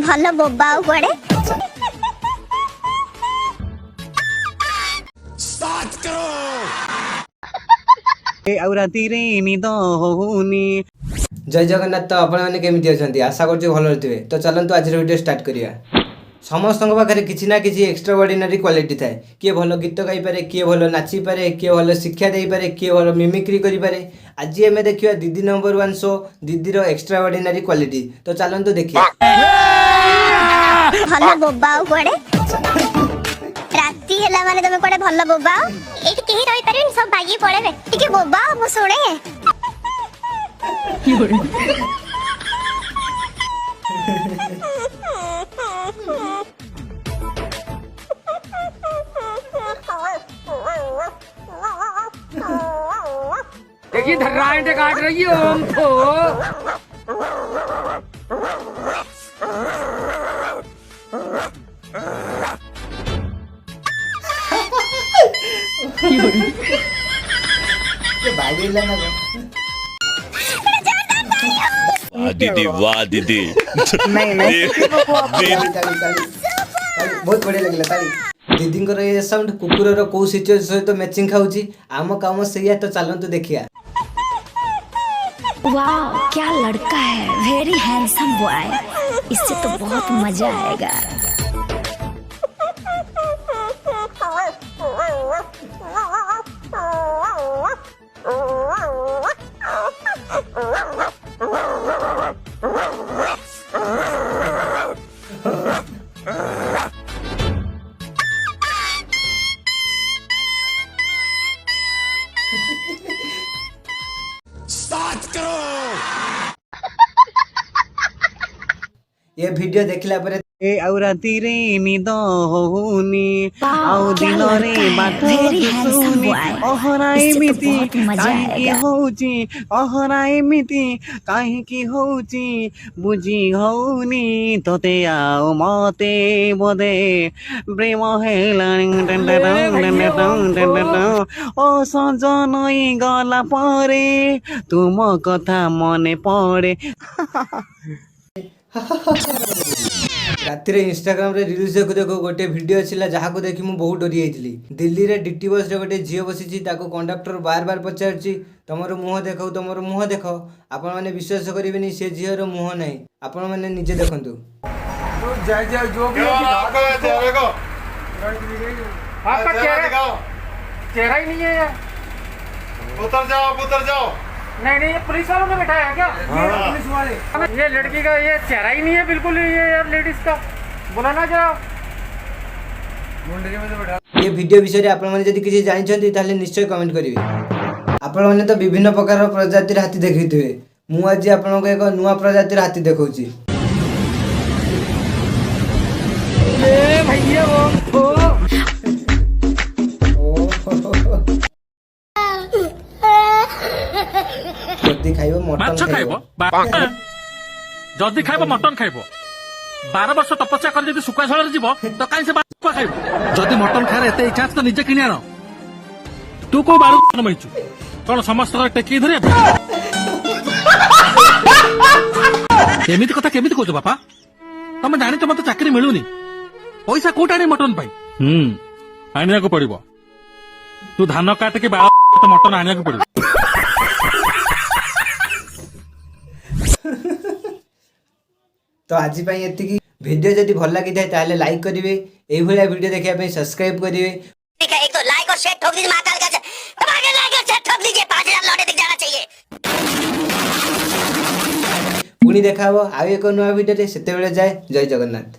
ଭଲ ବୋବା କୁଆଡେ ଆଉ ରାତିରେ ନିଦ ହଉନି। जय जगन्नाथ। तो आपने केमी अच्छा आशा कर भल थे। तो चलतु आज वीडियो स्टार्ट करिया। समस्त पाखे किसी ना कि एक्स्ट्रा ऑर्डिनरी क्वालिटी थाए। किए भल गीत गाई पारे, किए भल नाची पारे, किए भल शिक्षा दे पारे, किए भल मिमिक्री करि पारे। आज आम देखिए दीदी नंबर 1 शो दीदी रो एक्स्ट्रा ऑर्डिनरी क्वालिटी। तो चलतु देखिए। भल बोबा कुआडे राती हैला माने तमे कुआडे भल बोबा एठी केही रहि पारेन सब भागी पड़ेबे टिके बोबा मु सुने देखिए धर्राएं से काट रही है हमको। दीदी वाह दीदी नहीं बहुत बढ़िया लगला ताली। दीदी ये साउंड कुकुर कौ सिचुएशन सहित मैचिंग खाऊची। आम काम सैया। तो चलतु देखिया। वाह क्या लड़का है, वेरी हैंडसम बॉय। इससे तो बहुत मजा आएगा। ये वीडियो देखला पर ଆଉ ରାତିରେ ନିଦ ହଉନି। ଆଉ ଦିନରେ ବାଟ ଦିଶୁନି। ଅହରା ଏମିତି କାହିଁକି ହଉଛି, ଅହରା ଏମିତି କାହିଁକି ହଉଛି ବୁଝି ହଉନି ତତେ ଆଉ ମତେ ବୋଧେ ପ୍ରେମ ହେଲାଣି। ଓ ସଜନ ଗଲା ପରେ ତୁମ କଥା ମନେ ପଡେ। राति इंस्टाग्राम रे रील्स देखु देखु गोटे वीडियो छिला जहाँ को देखी मु बहुत डरी जाइली। दिल्ली रे डीटी बस रे गोटे झील बसी ताको कंडक्टर बार बार पचारछि तमरो मुंह देखो, तमरो मुंह देखो। आपण माने विश्वास करिवेनी से झील मुंह नहीं। आपण माने निजे देखंतु। आपका चेहरा ही नहीं है यार। उतर जाओ। नहीं ये पुलिस वालों ने बैठाया है क्या? ये पुलिस वाले। ये लड़की का ये चेहरा ही नहीं है बिल्कुल। ये यार लेडीज का बोला ना जरा। ये वीडियो विषय आपण माने जदि किछि जानिछन्ती ताले निश्चय कमेंट करिवे। आपण माने तो विभिन्न प्रकार प्रजातिर हाथी देखिथिबे। मु आज आपनको एक नुवा प्रजातिर हाथी देखौछि। ए भैया वो जदि खाइबो मटन खाइबो। जदि खाइबो मटन खाइबो। 12 वर्ष तपस्या कर जदि सुखा झोल जीवो तो काई से बात खाइबो। जदि मटन खारे एते इच्छा तो निजे किनि आनो। तू को बारू नमैछु कोन समस्त टेकी धरे एमिति कथा केमिति कहजो बापा। तमे जानि त मते चाकरी मिलुनी पैसा कोट आनी मटन पाई। आनिया को पड़िबो। तू धान काट के 12 मटन आनिया को पड़िबो। तो आज ये वीडियो जदि भल लगी थाए लाइक करेंगे। यही भाया वीडियो देखा सब्सक्राइब करेंगे। एक तो लाइक और शेयर ठोक दीजिए महाकाल का लाइक और शेयर ठोक दीजिए 5000 लौटे दिख जाना चाहिए। पुणी देखा आउ एक नुआ वीडियो से जाए। जय जगन्नाथ।